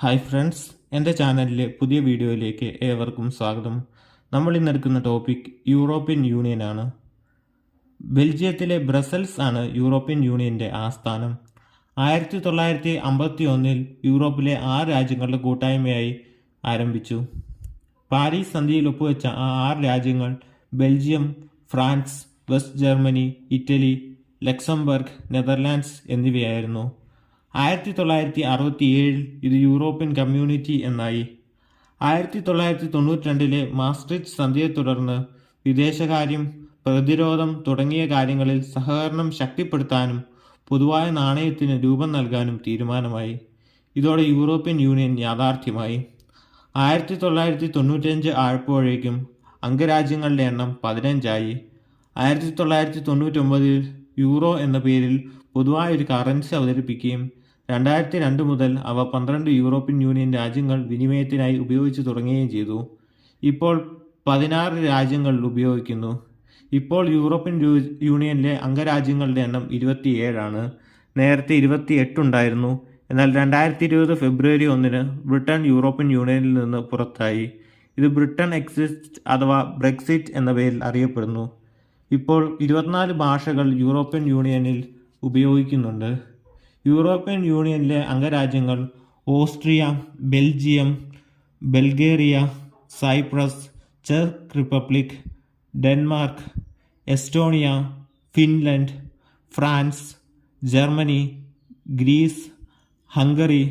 Hi friends, എൻ്റെ ചാനലിലെ പുതിയ വീഡിയോയിലേക്ക് ഏവർക്കും സ്വാഗതം. നമ്മൾ ഇന്നെടുക്കുന്ന ടോപ്പിക് യൂറോപ്യൻ യൂണിയനാണ്. ബെൽജിയത്തിലെ ബ്രസൽസ് ആണ് യൂറോപ്യൻ യൂണിയൻ്റെ ആസ്ഥാനം. 1951 യൂറോപ്പിലെ 6 രാജ്യങ്ങളുടെ കൂട്ടായ്മയായി ആരംഭിച്ചു. പാരീസ് സന്ധിയിൽ ഒപ്പുവെച്ച ആ 6 രാജ്യങ്ങൾ Belgium, France, west Germany, Italy, Luxembourg, Netherlands എന്നിവയായിരുന്നു. 1967 ഇത് യൂറോപ്യൻ കമ്മ്യൂണിറ്റി എന്നായി. 1992 മാസ്ട്രിച്ച് സന്ധിയെ തുടർന്ന് വിദേശകാര്യം, പ്രതിരോധം തുടങ്ങിയ കാര്യങ്ങളിൽ സഹകരണം ശക്തിപ്പെടുത്താനും പൊതുവായ നാണയത്തിന് രൂപം നൽകാനും തീരുമാനമായി. ഇതോടെ യൂറോപ്യൻ യൂണിയൻ യാഥാർത്ഥ്യമായി. 1995 ആയപ്പോഴേക്കും അംഗരാജ്യങ്ങളുടെ എണ്ണം 15ആയി. 1999 യൂറോ എന്ന പേരിൽ പൊതുവായ ഒരു കറൻസി അവതരിപ്പിക്കുകയും 2002 മുതൽ അവ 12 യൂറോപ്യൻ യൂണിയൻ രാജ്യങ്ങൾ വിനിമയത്തിനായി ഉപയോഗിച്ചു തുടങ്ങുകയും ചെയ്തു. ഇപ്പോൾ 16 രാജ്യങ്ങൾ ഉപയോഗിക്കുന്നു. ഇപ്പോൾ യൂറോപ്യൻ യൂണിയനിലെ അംഗരാജ്യങ്ങളുടെ എണ്ണം 27 ആണ്. നേരത്തെ 28 ഉണ്ടായിരുന്നു. എന്നാൽ 2020 ഫെബ്രുവരി 1 ബ്രിട്ടൻ യൂറോപ്യൻ യൂണിയനിൽ നിന്ന് പുറത്തായി. ഇത് ബ്രിട്ടൻ എക്സിറ്റ് അഥവാ ബ്രെക്സിറ്റ് എന്ന പേരിൽ അറിയപ്പെടുന്നു. ഇപ്പോൾ 24 ഭാഷകൾ യൂറോപ്യൻ യൂണിയനിൽ ഉപയോഗിക്കുന്നുണ്ട്. യൂറോപ്യൻ യൂണിയനിലെ അംഗരാജ്യങ്ങൾ ഓസ്ട്രിയ, ബെൽജിയം, ബൾഗേറിയ, സൈപ്രസ്, ചെക്ക് Republic, Denmark, Estonia, Finland, France, Germany, Greece, Hungary,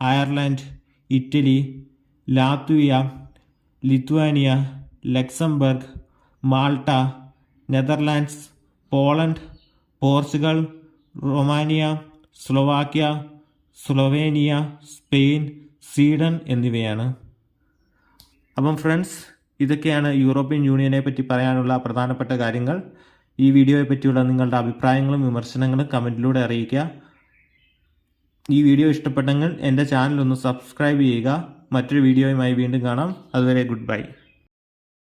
Ireland, Italy, Latvia, Lithuania, Luxembourg, Malta, Netherlands, Poland, Portugal, Romania, Slovakia, Slovenia, Spain, Sweden എന്നിവയാണ്. അപ്പം ഫ്രണ്ട്സ്, ഇതൊക്കെയാണ് യൂറോപ്യൻ യൂണിയനെ പറ്റി പറയാനുള്ള പ്രധാനപ്പെട്ട കാര്യങ്ങൾ. ഈ വീഡിയോയെ പറ്റിയുള്ള നിങ്ങളുടെ അഭിപ്രായങ്ങളും വിമർശനങ്ങളും കമൻറ്റിലൂടെ അറിയിക്കുക. ഈ വീഡിയോ ഇഷ്ടപ്പെട്ടെങ്കിൽ എൻ്റെ ചാനൽ ഒന്ന് സബ്സ്ക്രൈബ് ചെയ്യുക. മറ്റൊരു വീഡിയോയുമായി വീണ്ടും കാണാം. അതുവരെ ഗുഡ് ബൈ.